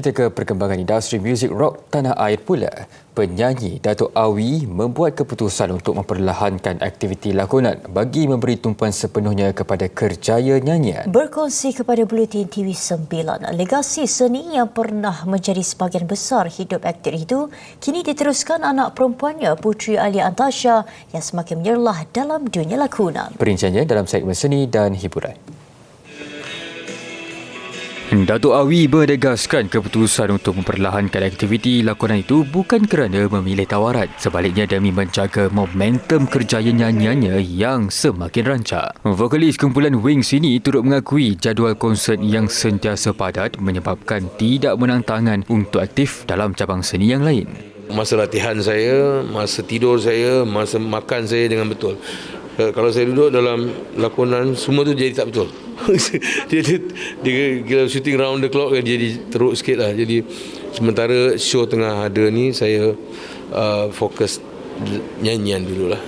Kita ke perkembangan industri muzik rock tanah air pula. Penyanyi Datuk Awi membuat keputusan untuk memperlahankan aktiviti lakonan bagi memberi tumpuan sepenuhnya kepada kerjaya nyanyian. Berkongsi kepada Buletin TV9, legasi seni yang pernah menjadi sebahagian besar hidup aktor itu kini diteruskan anak perempuannya Puteri Alia Antasha yang semakin menyerlah dalam dunia lakonan. Perinciannya dalam segmen seni dan hiburan. Datuk Awi menegaskan keputusan untuk memperlahankan aktiviti lakonan itu bukan kerana memilih tawaran. Sebaliknya demi menjaga momentum kerjaya nyanyiannya yang semakin rancak. Vokalis kumpulan Wings ini turut mengakui jadual konsert yang sentiasa padat menyebabkan tidak menang tangan untuk aktif dalam cabang seni yang lain. Masa latihan saya, masa tidur saya, masa makan saya dengan betul. Kalau saya duduk dalam lakonan, semua tu jadi tak betul. dia kira shooting round the clock, jadi teruk sikit lah. Jadi sementara show tengah ada ni, saya fokus nyanyian dulu lah.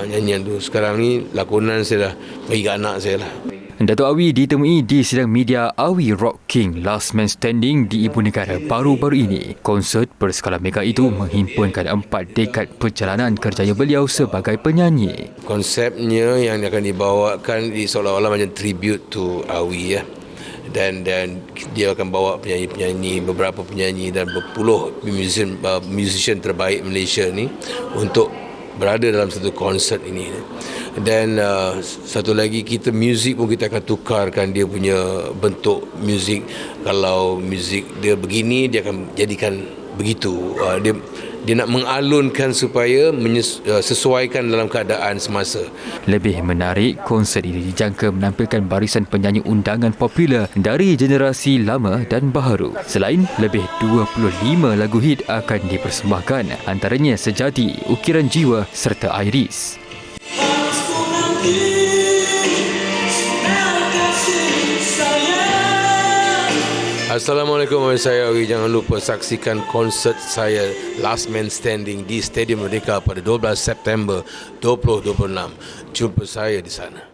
Nyanyian dulu. Sekarang ni lakonan saya dah bagi ke anak saya lah. Datuk Awi ditemui di sidang media Awi Rock King Last Man Standing di Ibu Negara baru-baru ini. Konsert berskala mega itu menghimpunkan 4 dekad perjalanan kerjaya beliau sebagai penyanyi. Konsepnya yang akan dibawakan seolah-olah macam tribute to Awi ya. Dan dia akan bawa penyanyi-penyanyi, beberapa penyanyi dan berpuluh musician terbaik Malaysia ni untuk berada dalam satu konsert ini. Dan satu lagi, kita muzik pun kita akan tukarkan dia punya bentuk muzik. Kalau muzik dia begini, dia akan jadikan begitu. Dia nak mengalunkan supaya sesuaikan dalam keadaan semasa. Lebih menarik, konsert ini dijangka menampilkan barisan penyanyi undangan popular dari generasi lama dan baharu. Selain lebih 25 lagu hit akan dipersembahkan, antaranya Sejati, Ukiran Jiwa serta Iris. Assalamualaikum, saya Awi. Jangan lupa saksikan konsert saya Last Man Standing di Stadium Merdeka pada 12 September 2026. Jumpa saya di sana.